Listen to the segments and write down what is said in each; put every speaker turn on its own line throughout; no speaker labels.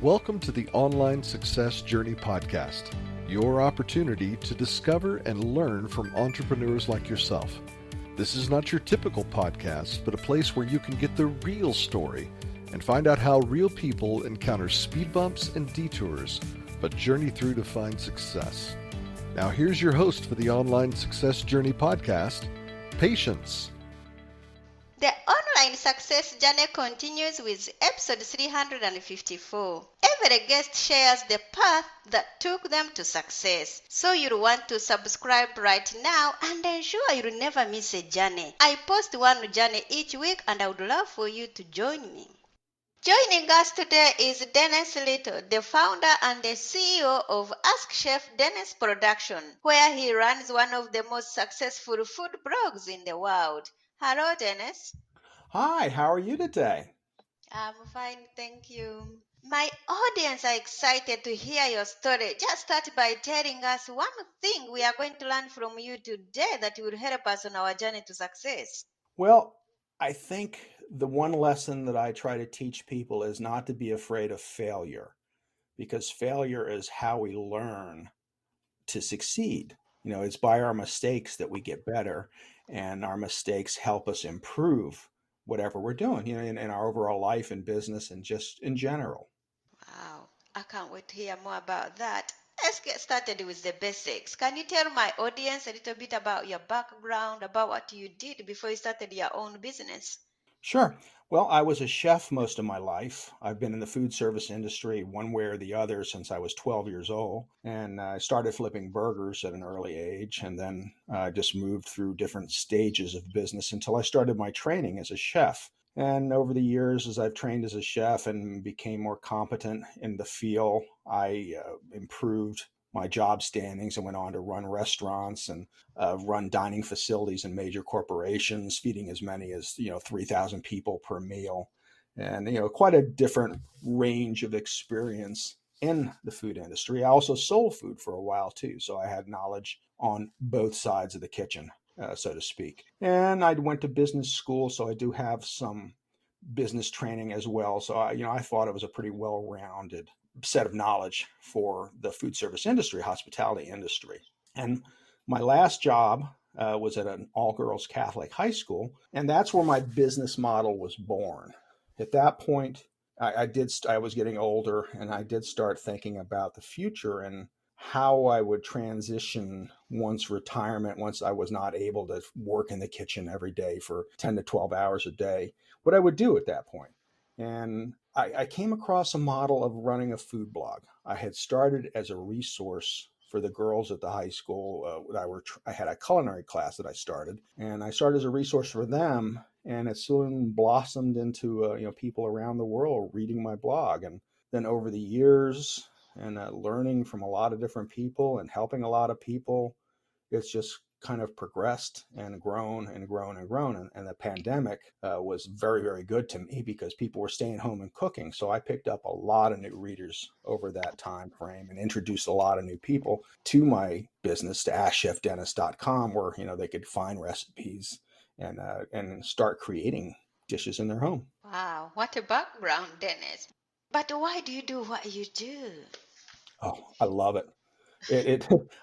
Welcome to the Online Success Journey podcast, your opportunity to discover and learn from entrepreneurs like yourself. This is not your typical podcast, but a place where you can get the real story and find out how real people encounter speed bumps and detours, but journey through to find success. Now here's your host for the Online Success Journey podcast, Patience.
The online success journey continues with episode 354. Every guest shares the path that took them to success. So you'll want to subscribe right now and ensure you'll never miss a journey. I post one journey each week and I would love for you to join me. Joining us today is Dennis Little, the founder and the CEO of Ask Chef Dennis Production, where he runs one of the most successful food blogs in the world. Hello, Dennis.
Hi, how are you today?
I'm fine, thank you. My audience are excited to hear your story. Just start by telling us one thing we are going to learn from you today that will help us on our journey to success.
Well, I think the one lesson that I try to teach people is not to be afraid of failure, because failure is how we learn to succeed. It's by our mistakes that we get better, and our mistakes help us improve whatever we're doing, in our overall life and business and just in general.
Wow, I can't wait to hear more about that. Let's get started with the basics. Can you tell my audience a little bit about your background, about what you did before you started your own business?
Sure. Well, I was a chef most of my life. I've been in the food service industry one way or the other since I was 12 years old. And I started flipping burgers at an early age, and then just moved through different stages of business until I started my training as a chef. And over the years, as I've trained as a chef and became more competent in the field, I improved my job standings and went on to run restaurants and run dining facilities in major corporations, feeding as many as 3,000 people per meal, and quite a different range of experience in the food industry. I also sold food for a while too, so I had knowledge on both sides of the kitchen, so to speak. And I went to business school, so I do have some business training as well. So I thought it was a pretty well-rounded set of knowledge for the food service industry, hospitality industry. And my last job was at an all-girls Catholic high school, and that's where my business model was born. At that point, I was getting older, and I did start thinking about the future and how I would transition once I was not able to work in the kitchen every day for 10 to 12 hours a day, what I would do at that point. And I came across a model of running a food blog. I had started as a resource for the girls at the high school. I had a culinary class that I started, and I started as a resource for them. And it soon blossomed into people around the world reading my blog. And then over the years, and learning from a lot of different people and helping a lot of people, it's just kind of progressed and grown and grown and grown. And the pandemic was very, very good to me because people were staying home and cooking. So I picked up a lot of new readers over that time frame and introduced a lot of new people to my business, to AskChefDennis.com, where they could find recipes and start creating dishes in their home.
Wow, what a background, Dennis. But why do you do what you do?
Oh, I love it.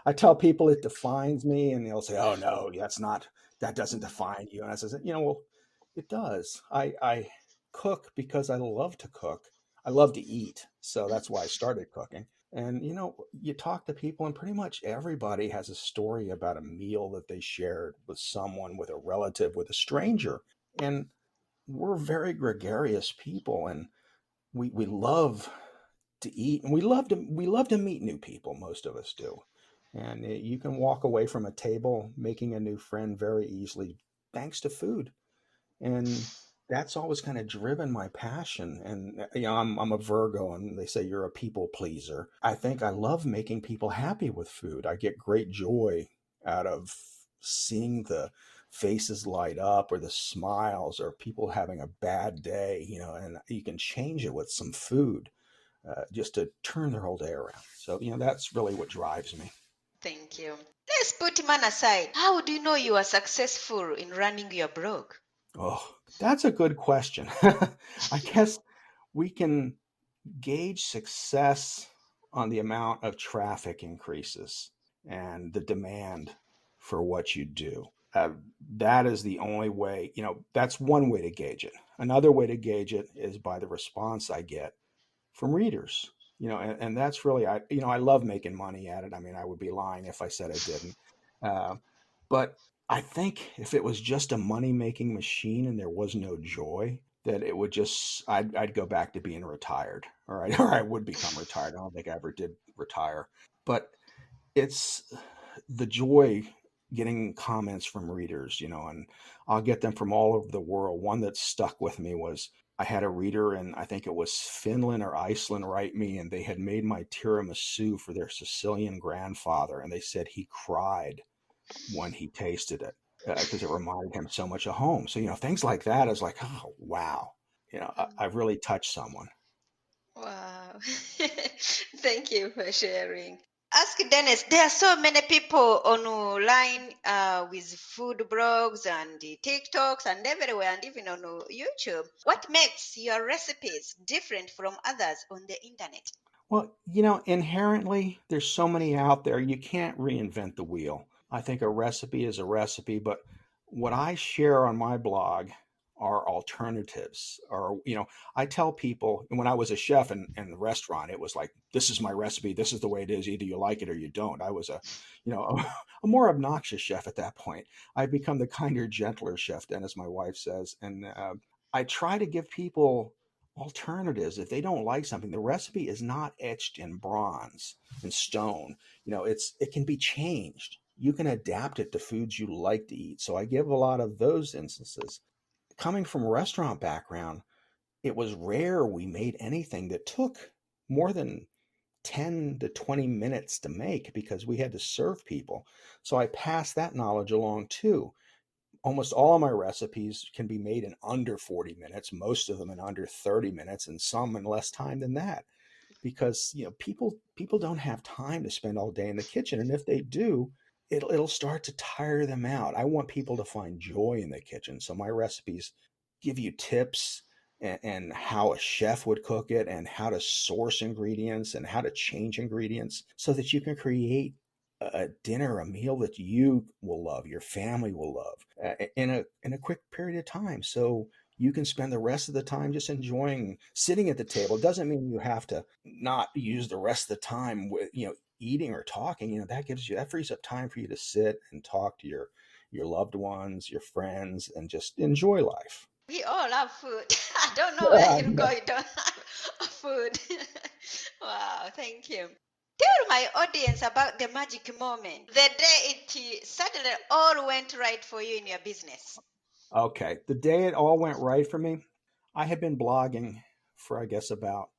I tell people it defines me, and they'll say, "Oh no, that doesn't define you." And I say, well, it does. I cook because I love to cook. I love to eat, so that's why I started cooking. And you talk to people, and pretty much everybody has a story about a meal that they shared with someone, with a relative, with a stranger. And we're very gregarious people, and we love to eat, and we love to meet new people. Most of us do. And you can walk away from a table making a new friend very easily thanks to food. And that's always kind of driven my passion. And I'm a Virgo, and they say you're a people pleaser. I think I love making people happy with food. I get great joy out of seeing the faces light up, or the smiles, or people having a bad day, and you can change it with some food, just to turn their whole day around. So, that's really what drives me.
Thank you. Let's put man aside. How do you know you are successful in running your blog?
Oh, that's a good question. I guess we can gauge success on the amount of traffic increases and the demand for what you do. Uh, that is the only way, that's one way to gauge it. Another way to gauge it is by the response I get from readers. And that's really, I love making money at it. I mean, I would be lying if I said I didn't. Uh, but I think if it was just a money making machine and there was no joy, that it would just, I'd go back to being retired, or I would become retired. I don't think I ever did retire, but it's the joy getting comments from readers, and I'll get them from all over the world. One that stuck with me was I had a reader, and I think it was Finland or Iceland, write me, and they had made my tiramisu for their Sicilian grandfather, and they said he cried when he tasted it because it reminded him so much of home. So, things like that is like, oh, wow. I've really touched someone.
Wow. Thank you for sharing. Ask Dennis. There are so many people online with food blogs and the TikToks and everywhere, and even on YouTube. What makes your recipes different from others on the internet?
Well, inherently, there's so many out there, you can't reinvent the wheel. I think a recipe is a recipe, but what I share on my blog are alternatives. Or, I tell people, and when I was a chef in the restaurant, it was like, this is my recipe. This is the way it is. Either you like it or you don't. I was a more obnoxious chef at that point. I've become the kinder, gentler chef, Dennis, my wife says. And I try to give people alternatives. If they don't like something, the recipe is not etched in bronze and stone. It can be changed. You can adapt it to foods you like to eat. So I give a lot of those instances. Coming from a restaurant background, it was rare we made anything that took more than 10 to 20 minutes to make because we had to serve people. So I passed that knowledge along too. Almost all of my recipes can be made in under 40 minutes, most of them in under 30 minutes, and some in less time than that. Because people don't have time to spend all day in the kitchen, and if they do, it'll start to tire them out. I want people to find joy in the kitchen, so my recipes give you tips and how a chef would cook it, and how to source ingredients, and how to change ingredients so that you can create a dinner, a meal that you will love, your family will love, in a quick period of time. So you can spend the rest of the time just enjoying sitting at the table. It doesn't mean you have to not use the rest of the time with eating or talking. That frees up time for you to sit and talk to your loved ones, your friends, and just enjoy life.
We all love food. I don't know where you go, you don't have food. Wow, thank you. Tell my audience about the magic moment, the day it suddenly all went right for you in your business.
Okay. The day it all went right for me, I had been blogging for, I guess, about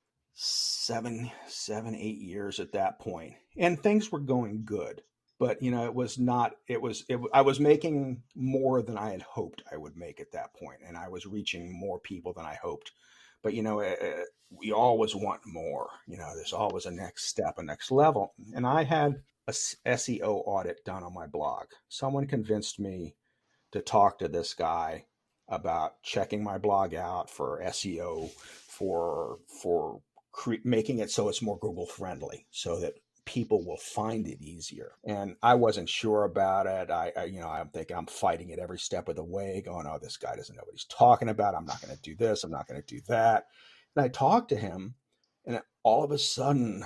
8 years at that point, and things were going good. But it was not. I was making more than I had hoped I would make at that point, and I was reaching more people than I hoped. But we always want more. There's always a next step, a next level, and I had a SEO audit done on my blog. Someone convinced me to talk to this guy about checking my blog out for SEO, for making it so it's more Google friendly, so that people will find it easier. And I wasn't sure about it. I'm thinking I'm fighting it every step of the way, going, "Oh, this guy doesn't know what he's talking about. I'm not going to do this. I'm not going to do that." And I talked to him, and all of a sudden,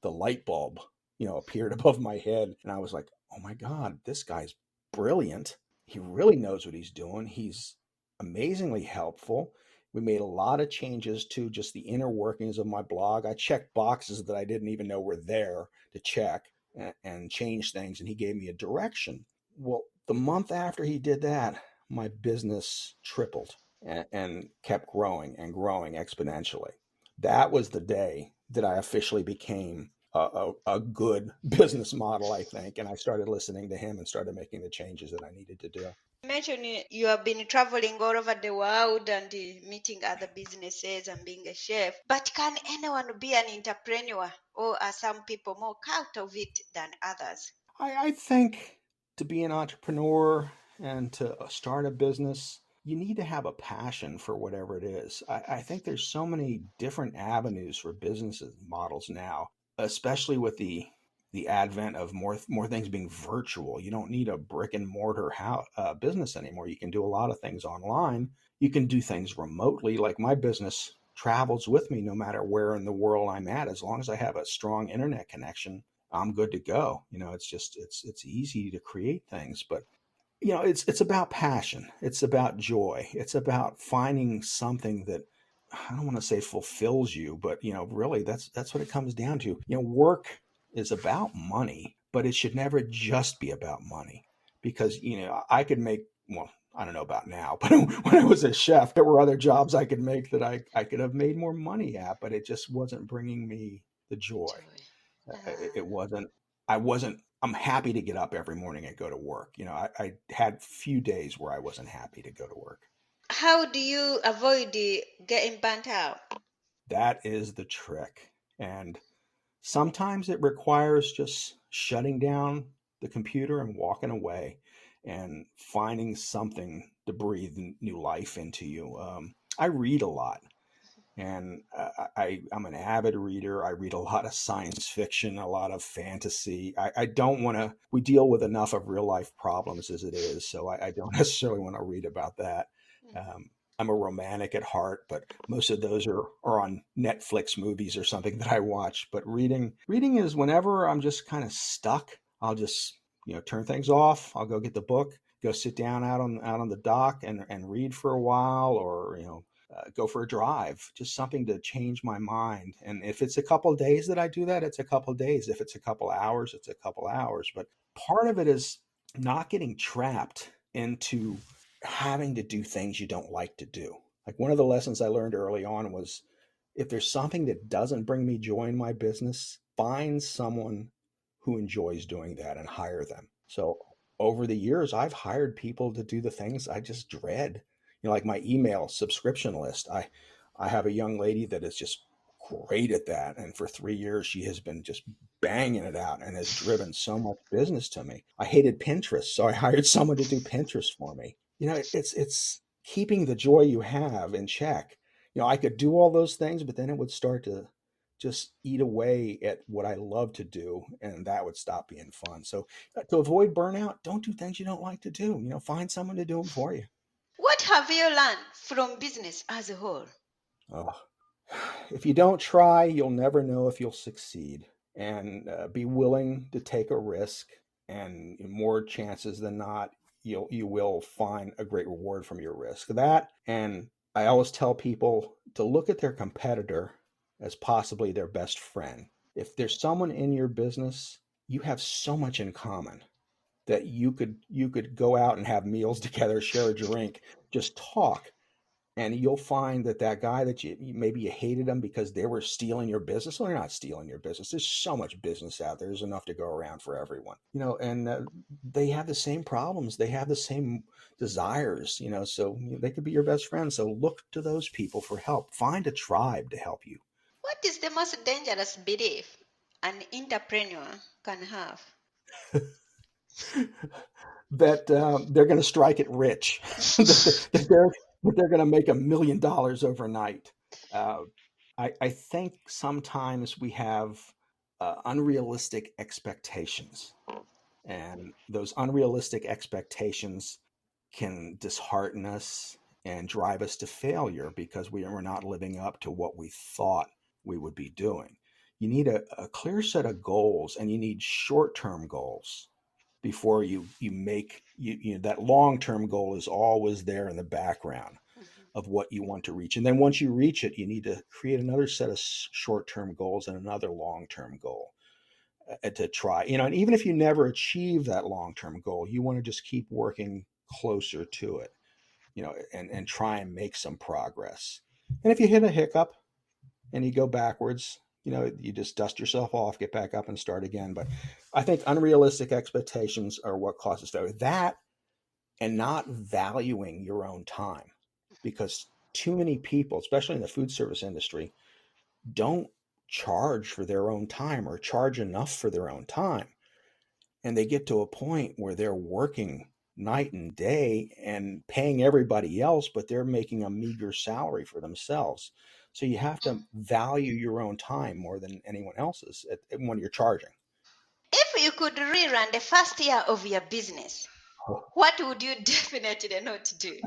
the light bulb, appeared above my head, and I was like, "Oh my God, this guy's brilliant. He really knows what he's doing. He's amazingly helpful." We made a lot of changes to just the inner workings of my blog. I checked boxes that I didn't even know were there to check, and change things, and he gave me a direction. Well, the month after he did that, my business tripled and kept growing and growing exponentially. That was the day that I officially became a good business model, I think. And I started listening to him and started making the changes that I needed to do.
You mentioned you have been traveling all over the world and meeting other businesses and being a chef. But can anyone be an entrepreneur, or are some people more out of it than others?
I think to be an entrepreneur and to start a business, you need to have a passion for whatever it is. I think there's so many different avenues for business models now, especially with the advent of more things being virtual. You don't need a brick and mortar business anymore. You can do a lot of things online. You can do things remotely. Like my business travels with me no matter where in the world I'm at. As long as I have a strong internet connection, I'm good to go. It's easy to create things, but it's about passion. It's about joy. It's about finding something that, I don't want to say fulfills you, but really that's what it comes down to. Work is about money, but it should never just be about money, because I could make, well, I don't know about now, but when I was a chef, there were other jobs I could make that I could have made more money at, but it just wasn't bringing me the joy.
Joy.
It wasn't. I wasn't. I'm happy to get up every morning and go to work. I had few days where I wasn't happy to go to work.
How do you avoid getting burnt out?
That is the trick. And sometimes it requires just shutting down the computer and walking away and finding something to breathe new life into you. I read a lot. And I'm an avid reader. I read a lot of science fiction, a lot of fantasy. I don't want to, we deal with enough of real life problems as it is. So I don't necessarily want to read about that.
Mhm.
I'm a romantic at heart, but most of those are on Netflix movies or something that I watch. But reading is whenever I'm just kind of stuck, I'll just, turn things off. I'll go get the book, go sit down out on the dock and read for a while, or, go for a drive, just something to change my mind. And if it's a couple of days that I do that, it's a couple of days. If it's a couple of hours, it's a couple of hours. But part of it is not getting trapped into having to do things you don't like to do. Like one of the lessons I learned early on was, if there's something that doesn't bring me joy in my business, find someone who enjoys doing that and hire them. So over the years, I've hired people to do the things I just dread. Like my email subscription list. I have a young lady that is just great at that. And for 3 years, she has been just banging it out and has driven so much business to me. I hated Pinterest, so I hired someone to do Pinterest for me. It's keeping the joy you have in check. I could do all those things, but then it would start to just eat away at what I love to do, and that would stop being fun. So to avoid burnout, don't do things you don't like to do. Find someone to do them for you.
What have you learned from business as a whole?
Oh, if you don't try, you'll never know if you'll succeed. And be willing to take a risk, and more chances than not, you will find a great reward from your risk. That, and I always tell people to look at their competitor as possibly their best friend. If there's someone in your business, you have so much in common that you could go out and have meals together, share a drink, just talk, and you'll find that guy that maybe you hated them because they were stealing your business. Well, they're not stealing your business. There's so much business out there. There's enough to go around for everyone, and they have the same problems. They have the same desires, so they could be your best friend. So look to those people for help. Find a tribe to help you.
What is the most dangerous belief an entrepreneur can have?
That they're going to strike it rich, that they're going to make $1 million overnight. Uh, I think sometimes we have unrealistic expectations, and those unrealistic expectations can dishearten us and drive us to failure because we are not living up to what we thought we would be doing. You need a clear set of goals, and you need short-term goals before you make that long-term goal is always there in the background
Mhm.
of what you want to reach. And then once you reach it, you need to create another set of short-term goals and another long-term goal to try. And even if you never achieve that long-term goal, you want to just keep working closer to it, and try and make some progress. And if you hit a hiccup and you go backwards, you just dust yourself off, get back up and start again. But I think unrealistic expectations are what causes failure. That, and not valuing your own time, because too many people, especially in the food service industry, don't charge for their own time or charge enough for their own time. And they get to a point where they're working night and day and paying everybody else, but they're making a meager salary for themselves. So you have to value your own time more than anyone else's when you're charging.
If you could rerun the first year of your business, what would you definitely not do?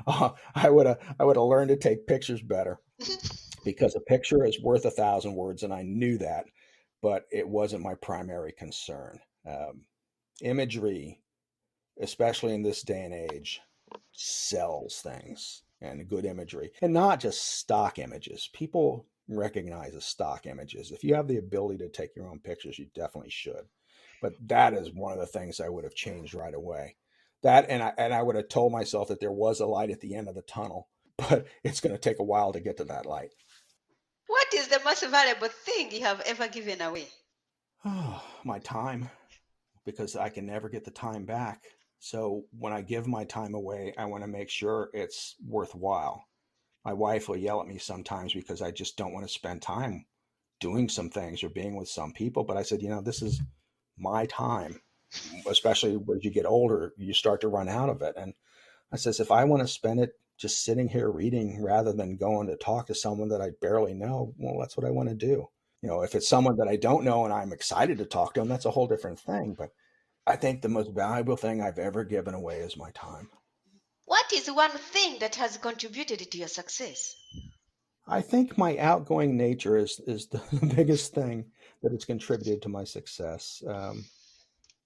I would have learned to take pictures better, because a picture is worth 1,000 words, and I knew that, but it wasn't my primary concern. Imagery, especially in this day and age, sells things, and good imagery, and not just stock images. People recognize as stock images. If you have the ability to take your own pictures, you definitely should. But that is one of the things I would have changed right away. That, and I would have told myself that there was a light at the end of the tunnel, but it's going to take a while to get to that light.
What is the most valuable thing you have ever given away?
Oh, my time, because I can never get the time back. So when I give my time away, I want to make sure it's worthwhile. My wife will yell at me sometimes because I just don't want to spend time doing some things or being with some people. But I said, this is my time, especially as you get older, you start to run out of it. And I says, if I want to spend it just sitting here reading rather than going to talk to someone that I barely know, well, that's what I want to do. If it's someone that I don't know and I'm excited to talk to them, that's a whole different thing. But I think the most valuable thing I've ever given away is my time.
What is one thing that has contributed to your success?
I think my outgoing nature is the biggest thing that has contributed to my success.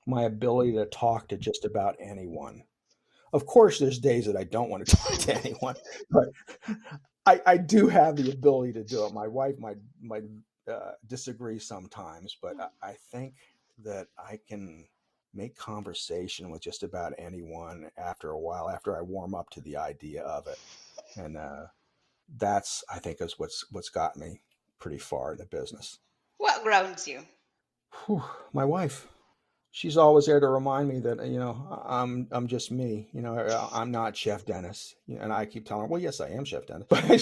My ability to talk to just about anyone. Of course, there's days that I don't want to talk to anyone, but I do have the ability to do it. My wife might disagree sometimes, but I think that I can make conversation with just about anyone after a while, after I warm up to the idea of it. And that's, I think, is what's got me pretty far in the business.
What grounds you?
Whew, my wife, she's always there to remind me that I'm just me. I'm not Chef Dennis. And I keep telling her, well, yes, I am Chef Dennis. But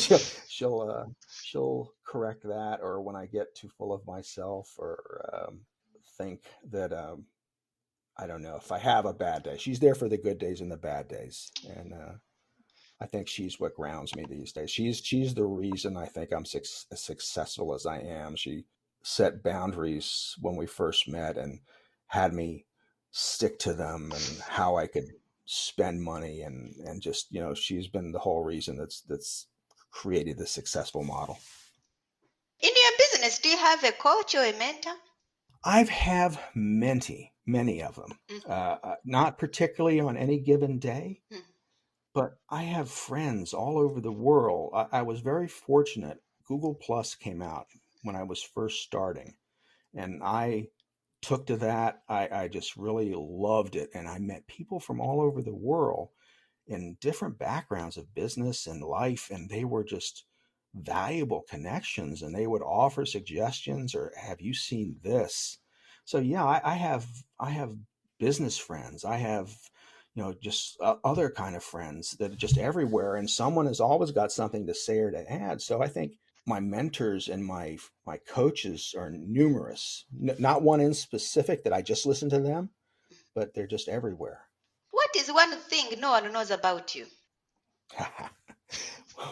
she'll correct that, or when I get too full of myself, or think that I don't know, if I have a bad day. She's there for the good days and the bad days, and I think she's what grounds me these days. She's the reason I think I'm as successful as I am. She set boundaries when we first met and had me stick to them, and how I could spend money, and just she's been the whole reason that's created this successful model.
In your business, do you have a coach or a mentor?
I've have many of them, not particularly on any given day,
Mhm.
but I have friends all over the world. I was very fortunate. Google Plus came out when I was first starting, and I took to that. I just really loved it. And I met people from all over the world in different backgrounds of business and life, and they were just valuable connections, and they would offer suggestions, or have you seen this? So yeah, I have business friends. I have just other kind of friends that are just everywhere, and someone has always got something to say or to add. So I think my mentors and my coaches are numerous. Not one in specific that I just listen to them, but they're just everywhere.
What is one thing no one knows about you?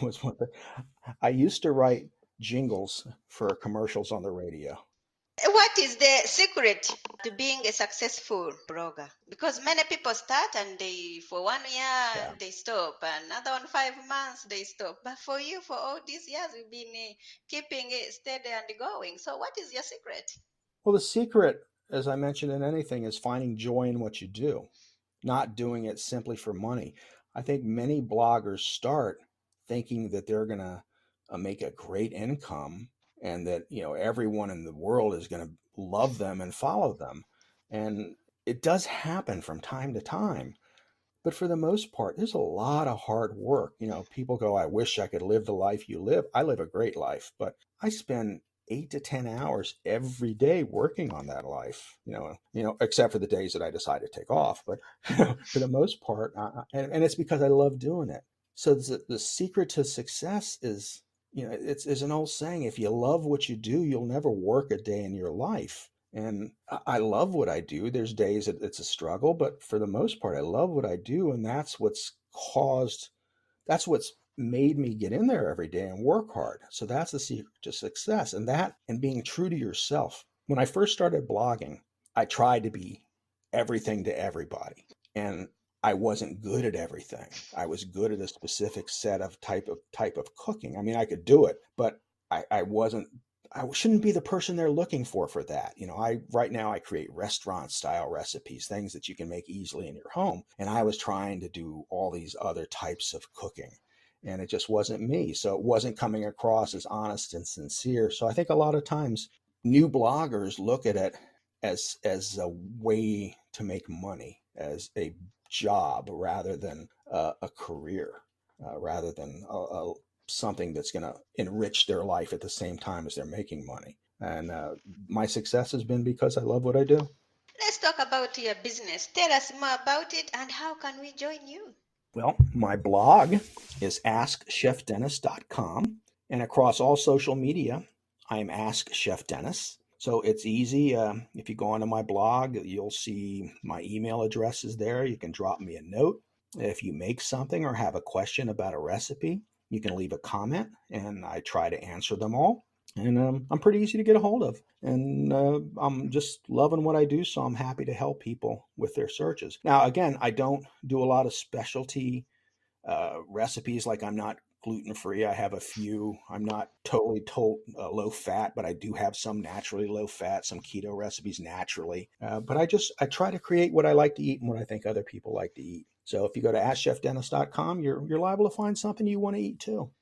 Was one thing. I used to write jingles for commercials on the radio.
What is the secret to being a successful blogger? Because many people start and they, for 1 year,
Yeah.
they stop. Another one, 5 months, they stop. But for you, for all these years, you've been keeping it steady and going. So, what is your secret?
Well, the secret, as I mentioned in anything, is finding joy in what you do, not doing it simply for money. I think many bloggers start thinking that they're going to make a great income, and that everyone in the world is going to love them and follow them. And it does happen from time to time. But for the most part, there's a lot of hard work. People go, I wish I could live the life you live. I live a great life, but I spend 8 to 10 hours every day working on that life, except for the days that I decide to take off. But for the most part, and it's because I love doing it. So the secret to success is, it's an old saying: if you love what you do, you'll never work a day in your life. And I love what I do. There's days that it's a struggle, but for the most part, I love what I do. And that's what's made me get in there every day and work hard. So that's the secret to success. And being true to yourself. When I first started blogging, I tried to be everything to everybody. And I wasn't good at everything. I was good at a specific set of type of cooking. I mean, I could do it, but I wasn't I shouldn't be the person they're looking for that. I right now I create restaurant style recipes, things that you can make easily in your home. And I was trying to do all these other types of cooking. And it just wasn't me. So it wasn't coming across as honest and sincere. So I think a lot of times new bloggers look at it as a way to make money, as a job rather than a career, rather than something that's going to enrich their life at the same time as they're making money. And my success has been because I love what I do.
Let's talk about your business. Tell us more about it and how can we join you?
Well, my blog is askchefdennis.com, and across all social media, I'm Ask Chef Dennis. So it's easy. If you go onto my blog, you'll see my email address is there. You can drop me a note. If you make something or have a question about a recipe, you can leave a comment, and I try to answer them all. And I'm pretty easy to get a hold of. And I'm just loving what I do, so I'm happy to help people with their searches. Now, again, I don't do a lot of specialty recipes. Like, I'm not gluten free. I have a few. I'm not totally low fat, but I do have some naturally low fat, some keto recipes naturally. But I try to create what I like to eat and what I think other people like to eat. So if you go to askchefdennis.com, you're liable to find something you want to eat too.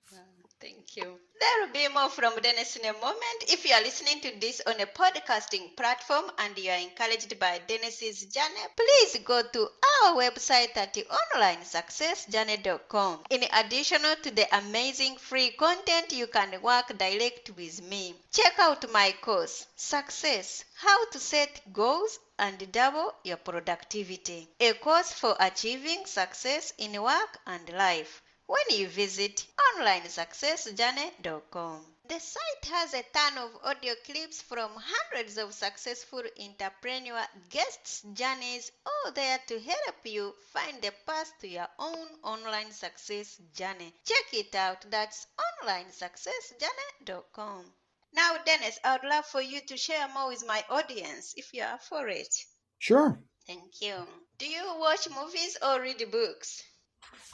Thank you. There will be more from Dennis in a moment. If you are listening to this on a podcasting platform and you are encouraged by Dennis's journey, please go to our website at onlinesuccessjourney.com. In addition to the amazing free content, you can work direct with me. Check out my course, Success: How to Set Goals and Double Your Productivity, a course for achieving success in work and life, when you visit onlinesuccessjourney.com. The site has a ton of audio clips from hundreds of successful entrepreneur guests' journeys, all there to help you find the path to your own online success journey. Check it out. That's onlinesuccessjourney.com. Now, Dennis, I would love for you to share more with my audience if you are for it.
Sure.
Thank you. Do you watch movies or read books?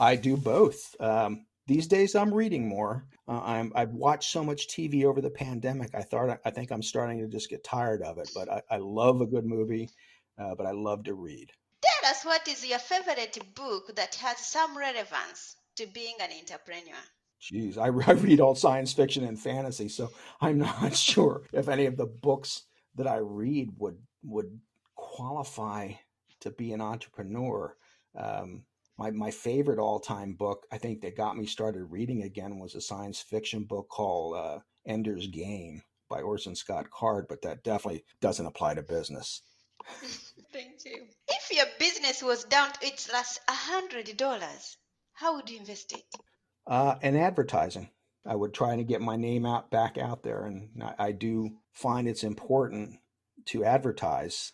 I do both. These days, I'm reading more. I've watched so much TV over the pandemic. I think I'm starting to just get tired of it. But I love a good movie, but I love to read.
Tell us, what is your favorite book that has some relevance to being an entrepreneur?
Geez, I read all science fiction and fantasy, so I'm not sure if any of the books that I read would qualify to be an entrepreneur. My favorite all time book, I think, that got me started reading again was a science fiction book called Ender's Game by Orson Scott Card, but that definitely doesn't apply to business.
Thank you. If your business was down to its last $100, how would you invest it?
And advertising. I would try to get my name back out there, and I do find it's important to advertise.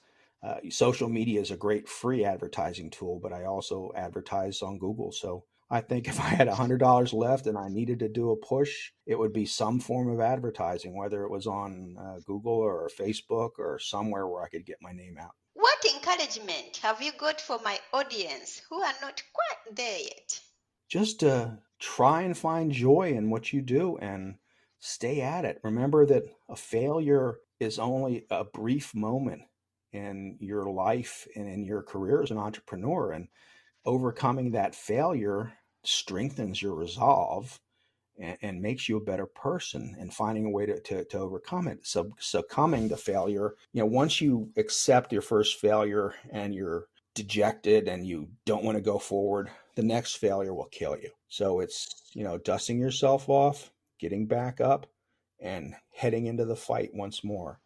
Social media is a great free advertising tool, but I also advertise on Google. So I think if I had $100 left and I needed to do a push, it would be some form of advertising, whether it was on Google or Facebook or somewhere where I could get my name out.
What encouragement have you got for my audience who are not quite there yet?
Just try and find joy in what you do and stay at it. Remember that a failure is only a brief moment in your life and in your career as an entrepreneur. And overcoming that failure strengthens your resolve and makes you a better person, and finding a way to overcome it. So succumbing to failure, once you accept your first failure and you're dejected and you don't want to go forward, the next failure will kill you. So it's, dusting yourself off, getting back up, and heading into the fight once more,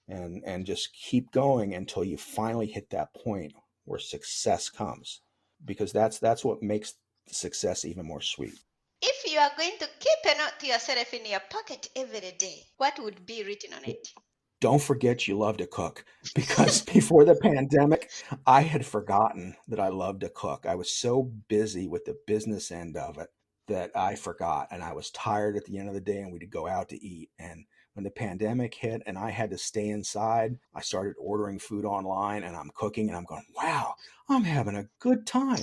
and just keep going until you finally hit that point where success comes, because that's what makes success even more sweet.
If you are going to keep a note to yourself in your pocket every day, what would be written on it?
don't forget you love to cook. Because before the pandemic, I had forgotten that I loved to cook. I was so busy with the business end of it that I forgot. And I was tired at the end of the day and we'd go out to eat. And when the pandemic hit and I had to stay inside, I started ordering food online and I'm cooking and I'm going, wow, I'm having a good time.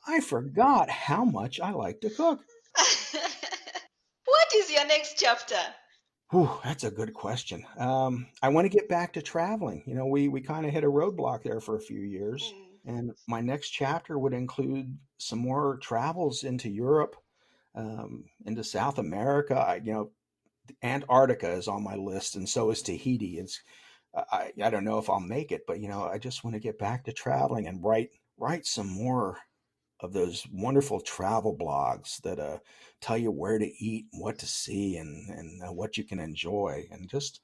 I forgot how much I like to cook.
What is your next chapter?
Whew, that's a good question. I want to get back to traveling. We kind of hit a roadblock there for a few years. And my next chapter would include some more travels into Europe, into South America. Antarctica is on my list, and so is Tahiti. I don't know if I'll make it, but I just want to get back to traveling and write some more of those wonderful travel blogs that tell you where to eat, what to see, and what you can enjoy, and just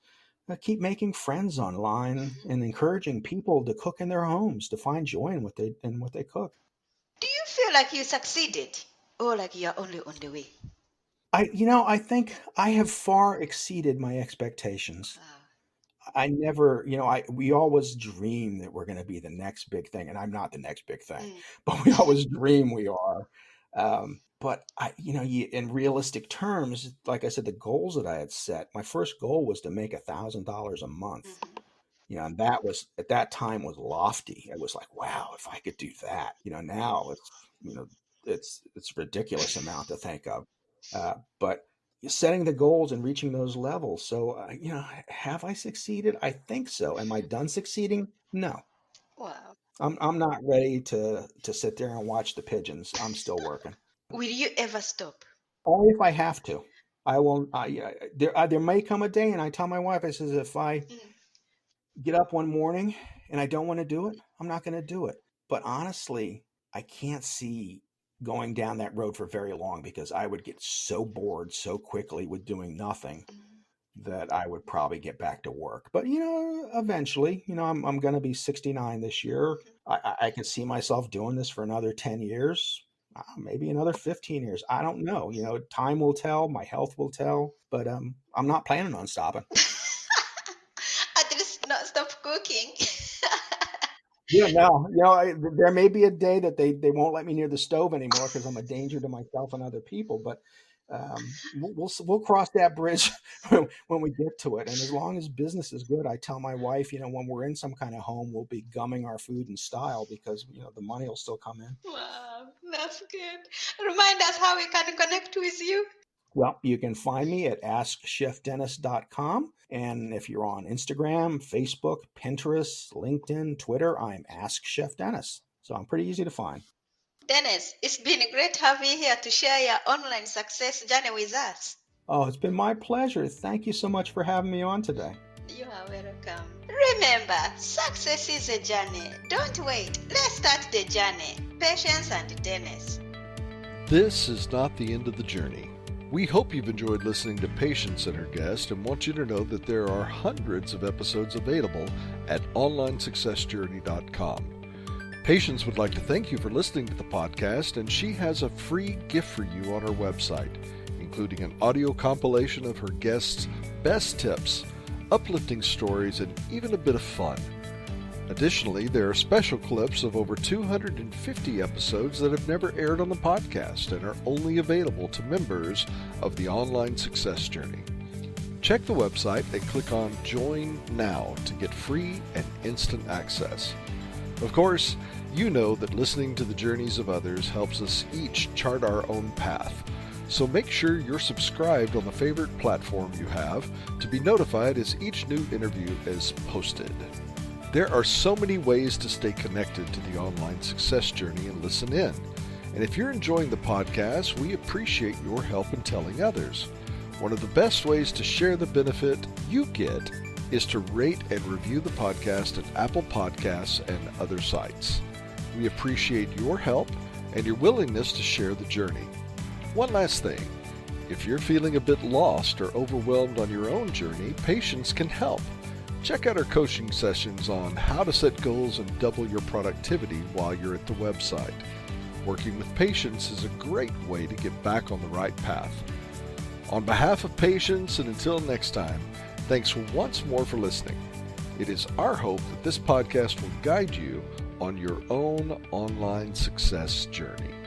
keep making friends online and encouraging people to cook in their homes, to find joy in what they cook.
Do you feel like you succeeded or like you're only on the way?
I think I have far exceeded my expectations. I never, we always dream that we're going to be the next big thing, and I'm not the next big thing, but we always dream we are. But in realistic terms, like I said, the goals that I had set, my first goal was to make $1,000 a month. And that was at that time was lofty. It was like, wow, if I could do that, now it's a ridiculous amount to think of. But setting the goals and reaching those levels. So, have I succeeded? I think so. Am I done succeeding? No.
Wow.
I'm not ready to sit there and watch the pigeons. I'm still working.
Will you ever stop?
Only if I have to. I won't. There may come a day, and I tell my wife, I says, if I get up one morning and I don't want to do it, I'm not going to do it. But honestly, I can't see going down that road for very long because I would get so bored so quickly with doing nothing that I would probably get back to work. But eventually, I'm going to be 69 this year. I can see myself doing this for another 10 years, maybe another 15 years. I don't know. Time will tell. My health will tell. But I'm not planning on stopping.
At least not stop cooking.
Yeah, no, there may be a day that they won't let me near the stove anymore because I'm a danger to myself and other people. But we'll cross that bridge when we get to it. And as long as business is good, I tell my wife, when we're in some kind of home, we'll be gumming our food in style because the money will still come in.
Wow, that's good. Remind us how we can connect with you.
Well, you can find me at askchefdennis.com. And if you're on Instagram, Facebook, Pinterest, LinkedIn, Twitter, I'm Ask Chef Dennis. So I'm pretty easy to find.
Dennis, it's been great having you here to share your online success journey with us.
Oh, it's been my pleasure. Thank you so much for having me on today.
You are welcome. Remember, success is a journey. Don't wait. Let's start the journey. Patience and Dennis.
This is not the end of the journey. We hope you've enjoyed listening to Patience and her guest and want you to know that there are hundreds of episodes available at onlinesuccessjourney.com. Patience would like to thank you for listening to the podcast, and she has a free gift for you on her website, including an audio compilation of her guests' best tips, uplifting stories, and even a bit of fun. Additionally, there are special clips of over 250 episodes that have never aired on the podcast and are only available to members of the Online Success Journey. Check the website and click on Join Now to get free and instant access. Of course, you know that listening to the journeys of others helps us each chart our own path. So make sure you're subscribed on the favorite platform you have to be notified as each new interview is posted. There are so many ways to stay connected to the Online Success Journey and listen in. And if you're enjoying the podcast, we appreciate your help in telling others. One of the best ways to share the benefit you get is to rate and review the podcast at Apple Podcasts and other sites. We appreciate your help and your willingness to share the journey. One last thing. If you're feeling a bit lost or overwhelmed on your own journey, Patience can help. Check out our coaching sessions on how to set goals and double your productivity while you're at the website. Working with Patience is a great way to get back on the right path. On behalf of Patience, and until next time, Thanks once more for listening. It is our hope that this podcast will guide you on your own online success journey.